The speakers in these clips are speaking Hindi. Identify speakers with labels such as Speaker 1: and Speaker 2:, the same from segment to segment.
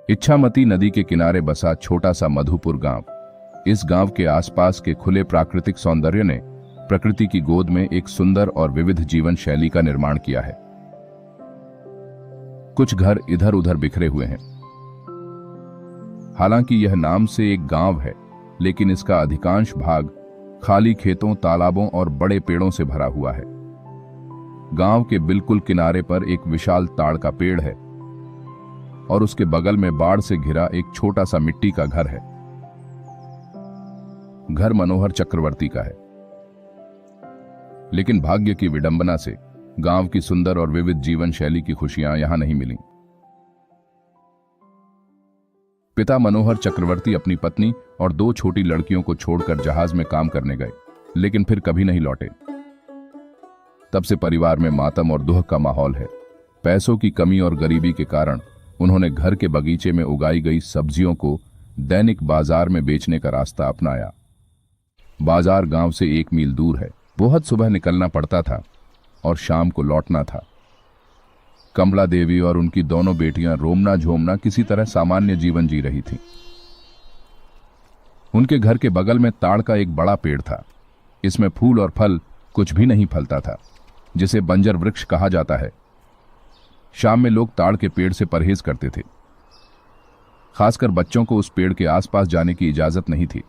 Speaker 1: इच्छामती नदी के किनारे बसा छोटा सा मधुपुर गांव। इस गांव के आसपास के खुले प्राकृतिक सौंदर्य ने प्रकृति की गोद में एक सुंदर और विविध जीवन शैली का निर्माण किया है। कुछ घर इधर उधर बिखरे हुए हैं। हालांकि यह नाम से एक गांव है, लेकिन इसका अधिकांश भाग खाली खेतों, तालाबों और बड़े पेड़ों से भरा हुआ है। गांव के बिल्कुल किनारे पर एक विशाल ताड़ का पेड़ है और उसके बगल में बाढ़ से घिरा एक छोटा सा मिट्टी का घर है। घर मनोहर चक्रवर्ती का है, लेकिन भाग्य की विडंबना से गांव की सुंदर और विविध जीवन शैली की खुशियां यहां नहीं मिली। पिता मनोहर चक्रवर्ती अपनी पत्नी और 2 छोटी लड़कियों को छोड़कर जहाज में काम करने गए, लेकिन फिर कभी नहीं लौटे। तब से परिवार में मातम और दुख का माहौल है। पैसों की कमी और गरीबी के कारण उन्होंने घर के बगीचे में उगाई गई सब्जियों को दैनिक बाजार में बेचने का रास्ता अपनाया। बाजार गांव से 1 मील दूर है। बहुत सुबह निकलना पड़ता था और शाम को लौटना था। कमला देवी और उनकी दोनों बेटियां रोमना झोमना किसी तरह सामान्य जीवन जी रही थीं। उनके घर के बगल में ताड़ का एक बड़ा पेड़ था। इसमें फूल और फल कुछ भी नहीं फलता था, जिसे बंजर वृक्ष कहा जाता है। शाम में लोग ताड़ के पेड़ से परहेज करते थे। खासकर बच्चों को उस पेड़ के आसपास जाने की इजाजत नहीं थी।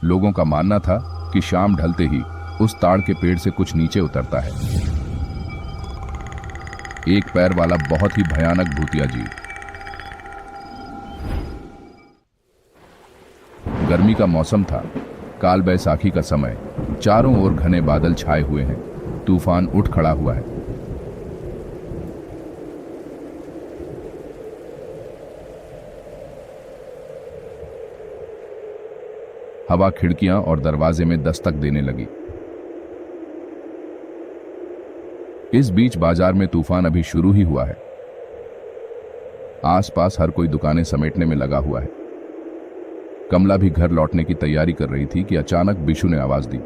Speaker 1: लोगों का मानना था कि शाम ढलते ही उस ताड़ के पेड़ से कुछ नीचे उतरता है। एक पैर वाला बहुत ही भयानक भूतिया जीव। गर्मी का मौसम था, काल बैसाखी का समय। चारों ओर घने बादल छाए हुए हैं। तूफान उठ खड़ा हुआ है। हवा खिड़कियां और दरवाजे में दस्तक देने लगी। इस बीच बाजार में तूफान अभी शुरू ही हुआ है। आसपास हर कोई दुकानें समेटने में लगा हुआ है। कमला भी घर लौटने की तैयारी कर रही थी कि अचानक बिशु ने आवाज दी।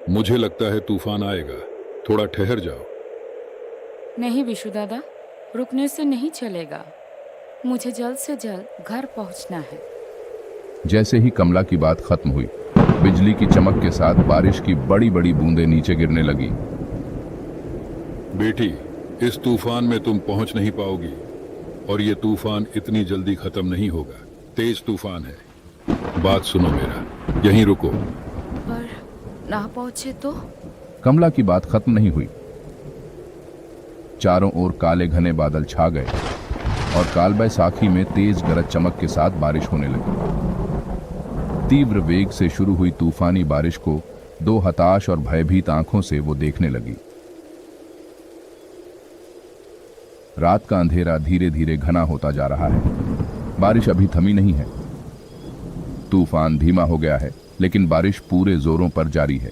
Speaker 2: मुझे लगता है तूफान आएगा, थोड़ा ठहर जाओ।
Speaker 3: नहीं बिशु दादा, रुकने से नहीं चलेगा। मुझे जल्द से जल्द घर पहुंचना है।
Speaker 1: जैसे ही कमला की बात खत्म हुई, बिजली की चमक के साथ बारिश की बड़ी बड़ी बूंदें नीचे गिरने लगी।
Speaker 2: बेटी, इस तूफान में तुम पहुंच नहीं पाओगी और ये तूफान इतनी जल्दी खत्म नहीं होगा। तेज तूफान है। बात सुनो मेरा, यहीं रुको।
Speaker 3: पर ना पहुंचे तो?
Speaker 1: कमला की बात खत्म नहीं हुई। चारों ओर काले घने बादल छा गए और काल बैसाखी में तेज गरज चमक के साथ बारिश होने लगी। तीव्र वेग से शुरू हुई तूफानी बारिश को 2 हताश और भयभीत आंखों से वो देखने लगी। रात का अंधेरा धीरे धीरे घना होता जा रहा है। बारिश अभी थमी नहीं है। तूफान धीमा हो गया है, लेकिन बारिश पूरे जोरों पर जारी है।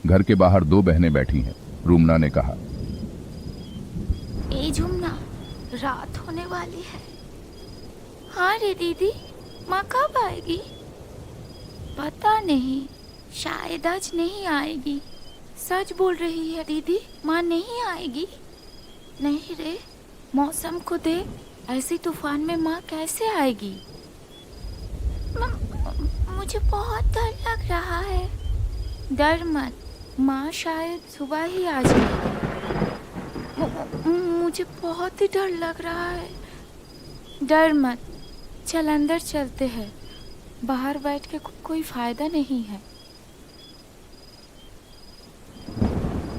Speaker 1: घर के बाहर 2 बहनें बैठी हैं। रूमना ने कहा,
Speaker 4: ए झुमना, रात होने वाली है। हाँ रे दीदी, माँ कब आएगी? पता नहीं, शायद आज नहीं आएगी। सच बोल रही है दीदी, माँ नहीं आएगी। नहीं रे, मौसम को देख, ऐसी तूफान में माँ कैसे आएगी? मुझे बहुत डर लग रहा है। डर मत, माँ शायद सुबह ही आ जाएगी। मुझे बहुत ही डर लग रहा है। डर मत, चल अंदर चलते हैं। बाहर बैठ के कोई फायदा नहीं है।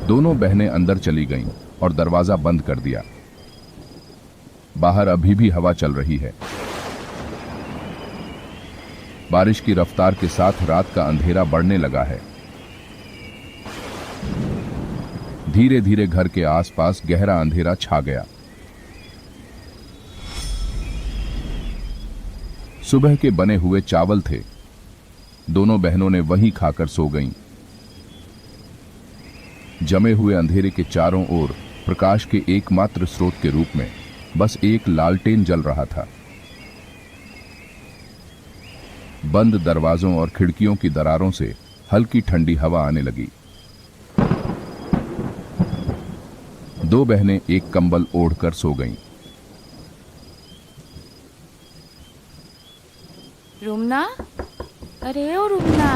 Speaker 1: दोनों बहनें अंदर चली गईं और दरवाजा बंद कर दिया। बाहर अभी भी हवा चल रही है। बारिश की रफ्तार के साथ रात का अंधेरा बढ़ने लगा है। धीरे धीरे घर के आसपास गहरा अंधेरा छा गया। सुबह के बने हुए चावल थे। दोनों बहनों ने वहीं खाकर सो गईं। जमे हुए अंधेरे के चारों ओर प्रकाश के एकमात्र स्रोत के रूप में बस एक लालटेन जल रहा था। बंद दरवाजों और खिड़कियों की दरारों से हल्की ठंडी हवा आने लगी। दो बहनें एक कंबल ओढ़कर सो गईं।
Speaker 3: रुमना, अरे ओ रुमना,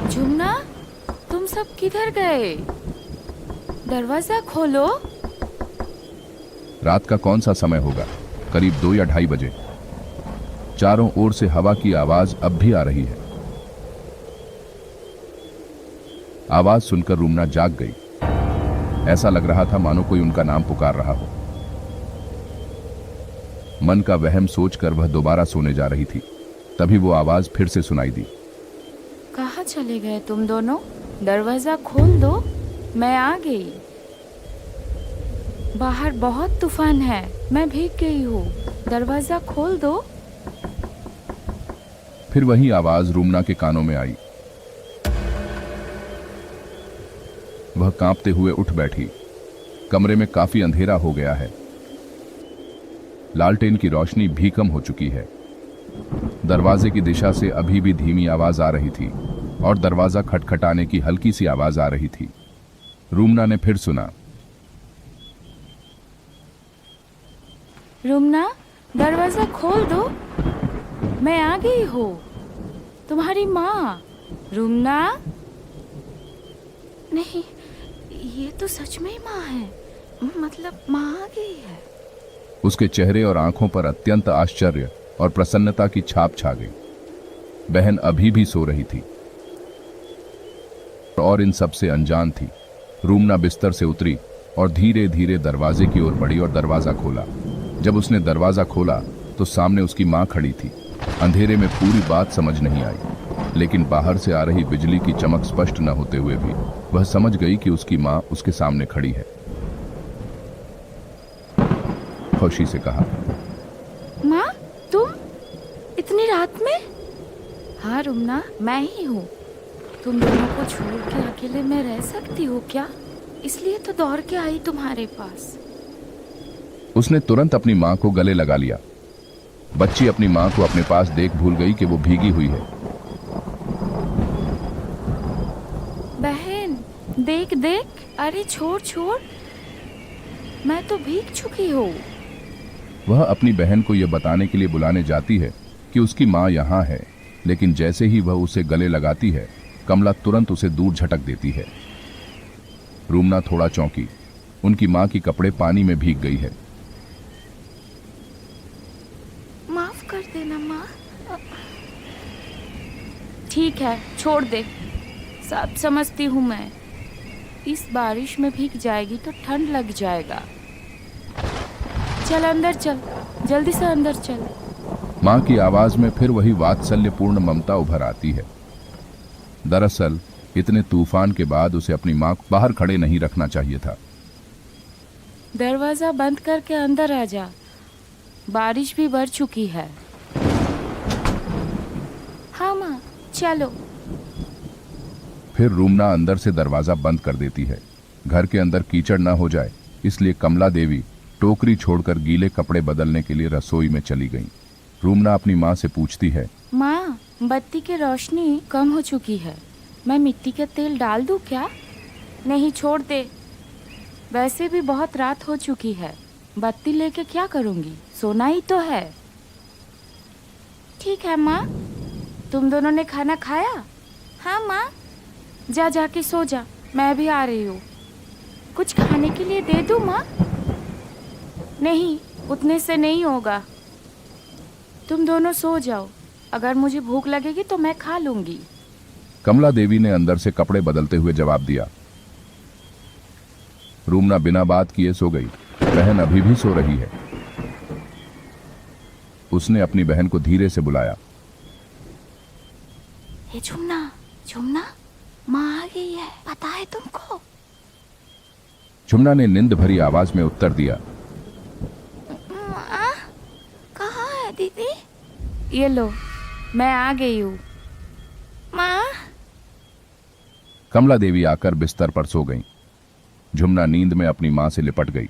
Speaker 3: झुमना, तुम सब किधर गए? दरवाजा खोलो।
Speaker 1: रात का कौन सा समय होगा? करीब 2 या 2:30 बजे। चारों ओर से हवा की आवाज अब भी आ रही है। आवाज सुनकर रुमना जाग गई। ऐसा लग रहा था मानो कोई उनका नाम पुकार रहा हो। मन का वहम सोचकर वह दोबारा सोने जा रही थी, तभी वो आवाज फिर से सुनाई दी।
Speaker 3: कहाँ चले गए तुम दोनों? दरवाजा खोल दो, मैं आ गई। बाहर बहुत तूफान है, मैं भीग गई हूँ, दरवाजा खोल दो।
Speaker 1: फिर वही आवाज रुमना के कानों में आई। वह कांपते हुए उठ बैठी। कमरे में काफी अंधेरा हो गया है। लालटेन की रोशनी भी कम हो चुकी है। दरवाजे की दिशा से अभी भी धीमी आवाज आ रही थी और दरवाजा खटखटाने की हल्की सी आवाज आ रही थी। रुमना ने फिर सुना,
Speaker 3: रुमना, दरवाजा खोल दो, मैं आ गई हूँ, तुम्हारी माँ। रुमना,
Speaker 4: नहीं, ये तो सच में ही माँ है, मतलब माँ आ गई है।
Speaker 1: उसके चेहरे और आंखों पर अत्यंत आश्चर्य और प्रसन्नता की छाप छा गई। बहन अभी भी सो रही थी और इन सब से अनजान थी। रुमना बिस्तर से उतरी और धीरे धीरे दरवाजे की ओर बढ़ी और दरवाजा खोला। जब उसने दरवाजा खोला तो सामने उसकी माँ खड़ी थी। अंधेरे में पूरी बात समझ नहीं आई, लेकिन बाहर से आ रही बिजली की चमक स्पष्ट न होते हुए भी वह समझ गई कि उसकी माँ उसके सामने खड़ी है। खुशी से कहा,
Speaker 3: माँ, तुम इतनी रात में? हाँ रुमना, मैं ही हूँ। तुम दोनों को छोड़ के अकेले में रह सकती हो क्या? इसलिए तो दौड़ के आई तुम्हारे पास।
Speaker 1: उसने तुरंत अपनी माँ को गले लगा लिया। बच्ची अपनी माँ को अपने पास देख भूल गई कि वो भीगी हुई है।
Speaker 3: बहन, देख देख, अरे छोड़ छोड़, मैं तो भीग चुकी हूँ।
Speaker 1: वह अपनी बहन को यह बताने के लिए बुलाने जाती है कि उसकी माँ यहाँ है, लेकिन जैसे ही वह उसे गले लगाती है, कमला तुरंत उसे दूर झटक देती है। रुमना थोड़ा चौंकी। उनकी माँ की कपड़े पानी में भीग गई है।
Speaker 4: माफ कर देना माँ।
Speaker 3: ठीक है, छोड़ दे, सब समझती हूँ मैं। इस बारिश में भीग जाएगी तो ठंड लग जाएगा। चल अंदर चल, जल्दी से अंदर चल।
Speaker 1: माँ की आवाज में फिर वही वात्सल्यपूर्ण ममता उभर आती है। दरअसल इतने तूफान के बाद उसे अपनी माँ को बाहर खड़े नहीं रखना चाहिए था।
Speaker 3: दरवाजा बंद करके अंदर आ जा, बारिश भी बढ़ चुकी है।
Speaker 4: हाँ माँ, चलो।
Speaker 1: फिर रुमना अंदर से दरवाजा बंद कर देती है। घर के अंदर कीचड़ न हो जाए, इसलिए कमला देवी टोकरी छोड़कर गीले कपड़े बदलने के लिए रसोई में चली गईं। रुमना अपनी माँ से पूछती है,
Speaker 3: माँ, बत्ती की रोशनी कम हो चुकी है, मैं मिट्टी का तेल डाल दूँ क्या? नहीं, छोड़ दे, वैसे भी बहुत रात हो चुकी है, बत्ती लेके क्या करूँगी, सोना ही तो है। ठीक है माँ। तुम दोनों ने खाना खाया?
Speaker 4: हाँ माँ।
Speaker 3: जा जाके सो जा, मैं भी आ रही हूँ। कुछ खाने के लिए दे दूँ माँ? नहीं, उतने से नहीं होगा, तुम दोनों सो जाओ, अगर मुझे भूख लगेगी तो मैं खा लूंगी।
Speaker 1: कमला देवी ने अंदर से कपड़े बदलते हुए जवाब दिया। रुमना बिना बात किए सो गई। बहन अभी भी सो रही है। उसने अपनी बहन को धीरे से बुलाया।
Speaker 4: ये झुमना, झुमना, माँ आ गई है, पता है तुमको?
Speaker 1: झुमना ने नींद भरी आवाज में उत्तर दिया।
Speaker 4: माँ, कहाँ है दीदी?
Speaker 3: ये लो, मैं आ गई हूँ।
Speaker 4: माँ।
Speaker 1: कमला देवी आकर बिस्तर पर सो गईं। झुमना नींद में अपनी मां से लिपट गई।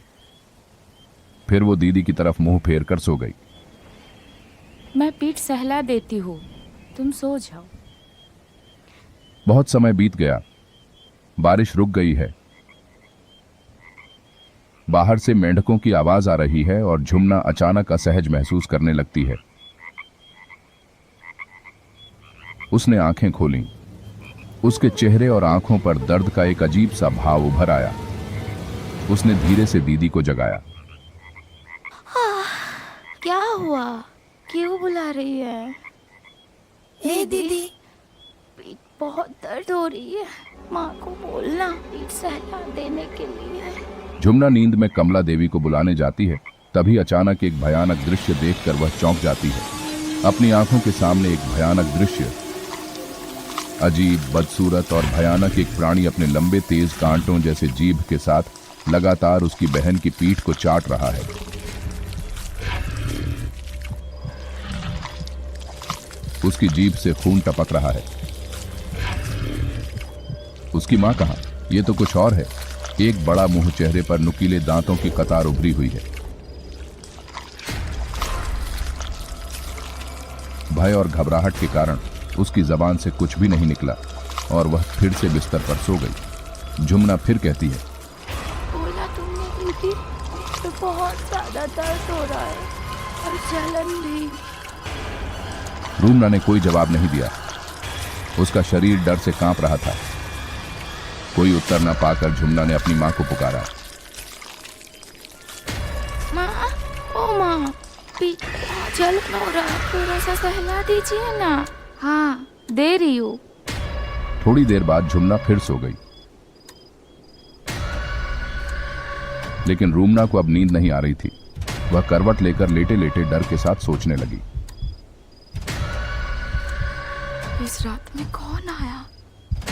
Speaker 1: फिर वो दीदी की तरफ मुंह फेर कर सो गई।
Speaker 3: मैं पीठ सहला देती हूँ, तुम सो जाओ।
Speaker 1: बहुत समय बीत गया। बारिश रुक गई है। बाहर से मेंढकों की आवाज आ रही है और झुमना अचानक असहज महसूस करने लगती है। उसने आंखें खोलीं। उसके चेहरे और आंखों पर दर्द का एक अजीब सा भाव उभर आया। उसने धीरे से दीदी को जगाया।
Speaker 4: क्या हुआ? क्यों बुला रही है? हे दीदी, पीठ बहुत दर्द हो रही है। माँ को बोलना पीठ सहला देने के लिए।
Speaker 1: झुमना नींद में कमला देवी को बुलाने जाती है। तभी अचानक एक भयानक दृश्य देखकर वह चौंक जाती है। अपनी आंखों के सामने एक भयानक दृश्य, अजीब, बदसूरत और भयानक एक प्राणी अपने लंबे तेज कांटों जैसे जीभ के साथ लगातार उसकी बहन की पीठ को चाट रहा है। उसकी जीभ से खून टपक रहा है। उसकी मां कहां? यह तो कुछ और है। एक बड़ा मुंह, चेहरे पर नुकीले दांतों की कतार उभरी हुई है। भय और घबराहट के कारण उसकी जबान से कुछ भी नहीं निकला और वह फिर से बिस्तर पर सो गई। झुमना फिर कहती है,
Speaker 4: बोला तुमने दीदी, तो बहुत ज्यादा दर्द हो रहा है और जलन भी।
Speaker 1: रूमना ने कोई जवाब नहीं दिया। उसका शरीर डर से कांप रहा था। कोई उत्तर न पाकर झुमना ने अपनी मां को पुकारा।
Speaker 4: माँ, ओ माँ, पीठ जलन हो रहा है, थोड़ा सा सहला दीजिए ना।
Speaker 3: हाँ, दे रही हूँ।
Speaker 1: थोड़ी देर बाद झुमना फिर सो गई। लेकिन रूमना को अब नींद नहीं आ रही थी। वह करवट लेकर लेटे लेटे डर के साथ सोचने लगी।
Speaker 4: इस रात में कौन आया?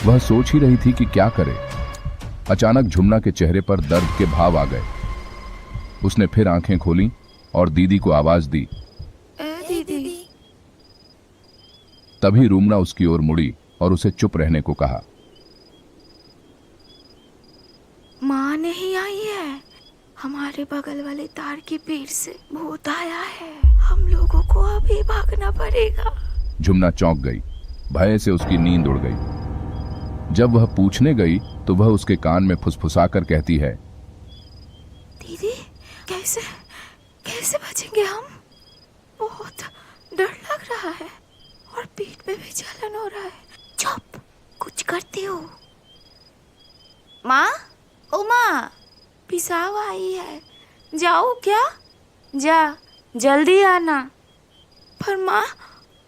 Speaker 1: वह सोच ही रही थी कि क्या करे। अचानक झुमना के चेहरे पर दर्द के भाव आ गए। उसने फिर आंखें खोलीं और दीदी को आवाज दी।
Speaker 4: दीदी।
Speaker 1: तभी रूमना उसकी ओर मुड़ी और उसे चुप रहने को कहा।
Speaker 4: माँ नहीं आई है। हमारे बगल वाले तार की पीठ से भूत आया है। हम लोगों को अभी भागना पड़ेगा।
Speaker 1: झुमना चौंक गई। भय से उसकी नींद उड़ गई। जब वह पूछने गई तो वह उसके कान में फुसफुसाकर कहती है,
Speaker 4: दीदी, कैसे कैसे बचेंगे हम? बहुत डर लग रहा है और पीठ में भी जलन हो रहा है। चुप, कुछ करती हो। माँ, ओ माँ, पिसाव आई है। जाओ क्या?
Speaker 3: जा, जल्दी आना।
Speaker 4: पर माँ,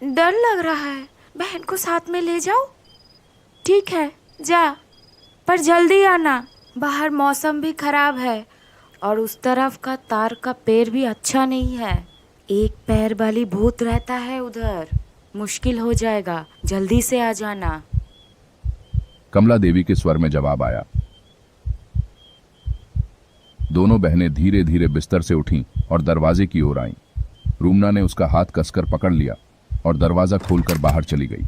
Speaker 4: डर लग रहा है। बहन को साथ में ले जाओ।
Speaker 3: ठीक है, जा, पर जल्दी आना। बाहर मौसम भी खराब है और उस तरफ का तार का पेड़ भी अच्छा नहीं है। एक पैर वाली भूत रहता है उधर। मुश्किल हो जाएगा। जल्दी से आ जाना।
Speaker 1: कमला देवी के स्वर में जवाब आया। दोनों बहनें धीरे धीरे बिस्तर से उठीं और दरवाजे की ओर आईं। रूमना ने उसका हाथ कसकर पकड़ लिया और दरवाजा खोलकर बाहर चली गई।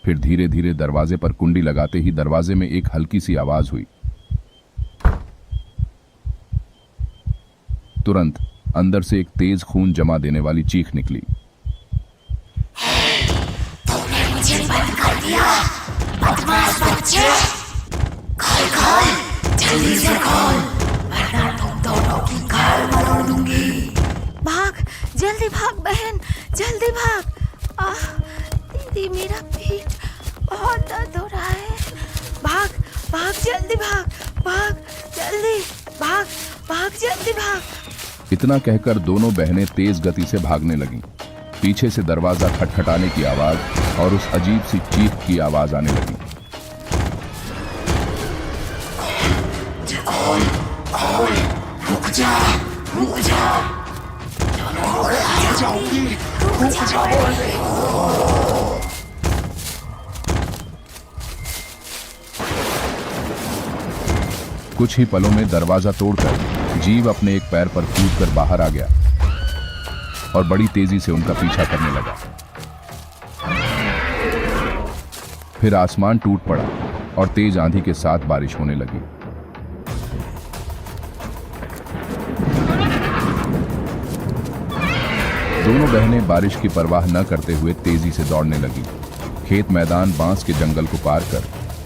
Speaker 1: फिर धीरे धीरे दरवाजे पर कुंडी लगाते ही दरवाजे में एक हल्की सी आवाज हुई। तुरंत अंदर से एक तेज खून जमा देने वाली चीख निकली।
Speaker 5: तुमने मुझे बंद कर दिया, बदमाश बच्चे। खोल खोल, जल्दी से खोल, वरना तुम दोनों की गाल मरोड़ दूंगी।
Speaker 4: भाग, जल्दी भाग बहन, जल्दी भाग। दीदी, मेरा पीठ बहुत दर्द हो रहा है। भाग भाग, जल्दी भाग, भाग जल्दी, भाग भाग, जल्दी भाग।
Speaker 1: इतना कहकर दोनों बहनें तेज गति से भागने लगीं। पीछे से दरवाजा खटखटाने की आवाज और उस अजीब सी चीख की आवाज आने लगी।
Speaker 5: रुक जा, रुक जा, जाऊंगी, रुक जाओ।
Speaker 1: कुछ ही पलों में दरवाजा तोड़कर जीव अपने एक पैर पर कूदकर बाहर आ गया और बड़ी तेजी से उनका पीछा करने लगा। फिर आसमान टूट पड़ा और तेज आंधी के साथ बारिश होने लगी। दोनों बहनें बारिश की परवाह न करते हुए तेजी से दौड़ने लगी। खेत, मैदान, बांस के जंगल को पार कर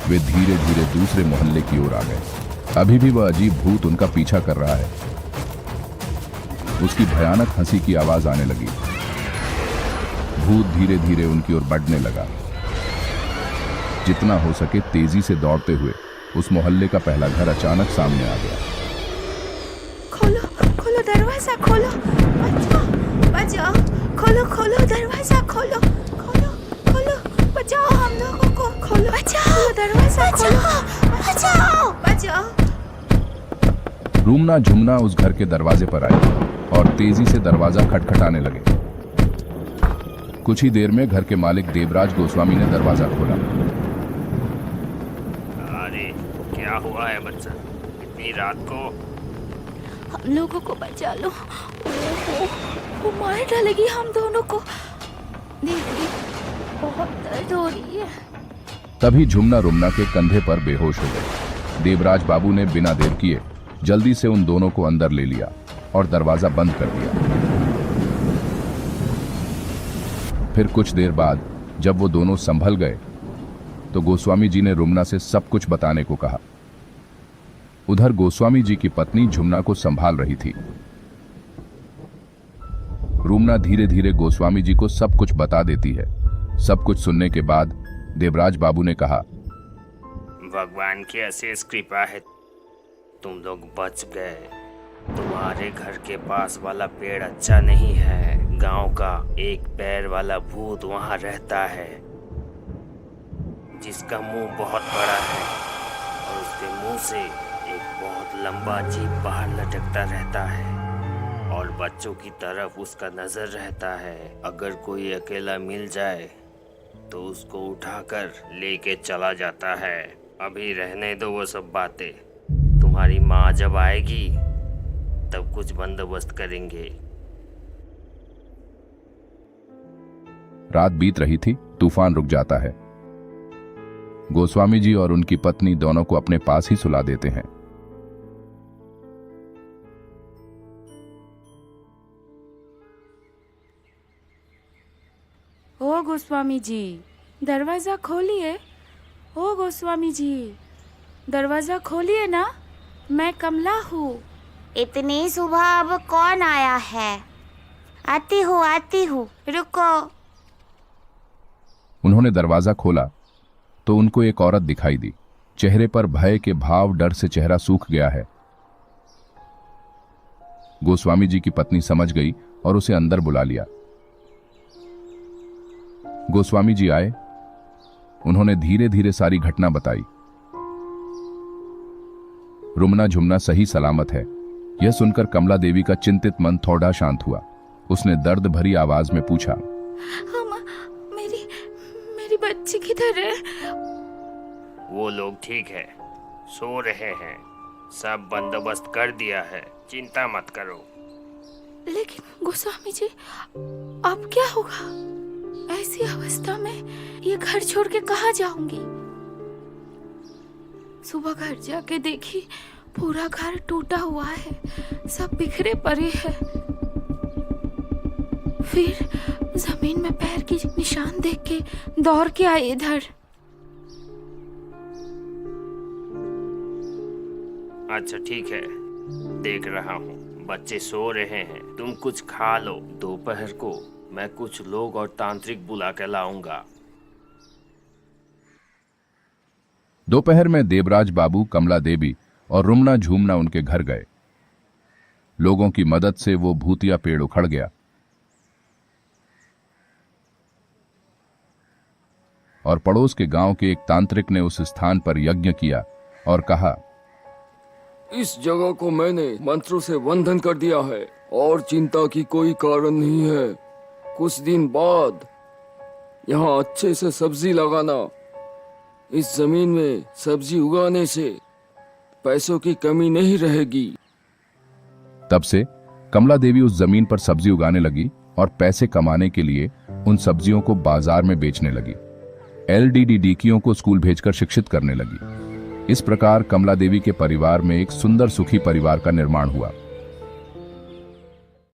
Speaker 1: वे धीरे धीरे दूसरे मोहल्ले की ओर आ गए। अभी भी वह अजीब भूत उनका पीछा कर रहा है। उसकी भयानक हंसी की आवाज आने लगी। भूत धीरे धीरे उनकी ओर बढ़ने लगा। जितना हो सके तेजी से दौड़ते हुए उस मोहल्ले का पहला घर अचानक सामने आ गया।
Speaker 4: खोलो खोलो दरवाजा खोलो, बचाओ बचाओ, खोलो खोलो दरवाजा खोलो, खोलो खोलो, बचाओ हम लोगों को, खोलो बचाओ दरवाजा खोलो, बचाओ बचाओ।
Speaker 1: रूमना झुमना उस घर के दरवाजे पर आए और तेजी से दरवाजा खटखटाने लगे। कुछ ही देर में घर के मालिक देवराज गोस्वामी ने दरवाजा खोला।
Speaker 6: अरे क्या हुआ है बच्चा, इतनी रात को?
Speaker 4: हम लोगों को बचा लो, वो मार डालेगी हम दोनों को। दीदी बहुत दर्द हो रही है।
Speaker 1: तभी झुमना रुमना के कंधे पर बेहोश हो गए। देवराज बाबू ने बिना देर किए जल्दी से उन दोनों को अंदर ले लिया और दरवाजा बंद कर दिया। फिर कुछ देर बाद जब वो दोनों संभल गए तो गोस्वामी जी ने रुमना से सब कुछ बताने को कहा। उधर गोस्वामी जी की पत्नी झुमना को संभाल रही थी। रुमना धीरे धीरे गोस्वामी जी को सब कुछ बता देती है। सब कुछ सुनने के बाद देवराज बाबू ने कहा,
Speaker 6: भगवान की अशेष कृपा है, तुम लोग बच गए। तुम्हारे घर के पास वाला पेड़ अच्छा नहीं है। गांव का एक पैर वाला भूत वहां रहता है, जिसका मुंह बहुत बड़ा है और उसके मुंह से एक बहुत लंबा जीभ बाहर लटकता रहता है और बच्चों की तरफ उसका नजर रहता है। अगर कोई अकेला मिल जाए तो उसको उठाकर लेके चला जाता है। अभी रहने दो वो सब बातें, तुम्हारी माँ जब आएगी तब कुछ बंदोबस्त करेंगे।
Speaker 1: रात बीत रही थी, तूफान रुक जाता है। गोस्वामी जी और उनकी पत्नी दोनों को अपने पास ही सुला देते हैं।
Speaker 3: ओ गोस्वामी जी, दरवाजा खोलिए। ओ गोस्वामी जी, दरवाजा खोलिए ना, मैं कमला हूँ।
Speaker 5: इतनी सुबह अब कौन आया है? आती हूँ, रुको।
Speaker 1: उन्होंने दरवाजा खोला तो उनको एक औरत दिखाई दी। चेहरे पर भय के भाव, डर से चेहरा सूख गया है। गोस्वामी जी की पत्नी समझ गई और उसे अंदर बुला लिया। गोस्वामी जी आए। उन्होंने धीरे धीरे सारी घटना बताई। रुमना झुमना सही सलामत है, यह सुनकर कमला देवी का चिंतित मन थोड़ा शांत हुआ। उसने दर्द भरी आवाज में पूछा,
Speaker 4: मेरी बच्ची किधर है?
Speaker 6: वो लोग ठीक है, सो रहे हैं, सब बंदोबस्त कर दिया है, चिंता मत करो।
Speaker 4: लेकिन गोस्वामी जी, अब क्या होगा? ऐसी अवस्था में ये घर छोड़ के कहाँ जाऊंगी? सुबह घर जाके देखी, पूरा घर टूटा हुआ है, सब बिखरे पड़े हैं। फिर जमीन में पैर की निशान देख के दौड़ के आई इधर।
Speaker 6: अच्छा ठीक है, देख रहा हूँ, बच्चे सो रहे हैं, तुम कुछ खा लो। दोपहर को मैं कुछ लोग और तांत्रिक बुला के लाऊंगा।
Speaker 1: दोपहर में देवराज बाबू, कमला देवी और रुमना झूमना उनके घर गए। लोगों की मदद से वो भूतिया पेड़ उखड़ गया और पड़ोस के गांव के एक तांत्रिक ने उस स्थान पर यज्ञ किया और कहा,
Speaker 7: इस जगह को मैंने मंत्रों से बंधन कर दिया है और चिंता की कोई कारण नहीं है। कुछ दिन बाद यहाँ अच्छे से सब्जी लगाना। इस जमीन में सब्जी उगाने से पैसों की कमी नहीं रहेगी।
Speaker 1: तब से कमला देवी उस जमीन पर सब्जी उगाने लगी और पैसे कमाने के लिए उन सब्जियों को बाजार में बेचने लगी। एलडीडीडीकियों को स्कूल भेजकर शिक्षित करने लगी। इस प्रकार कमला देवी के परिवार में एक सुंदर सुखी परिवार का निर्माण हुआ।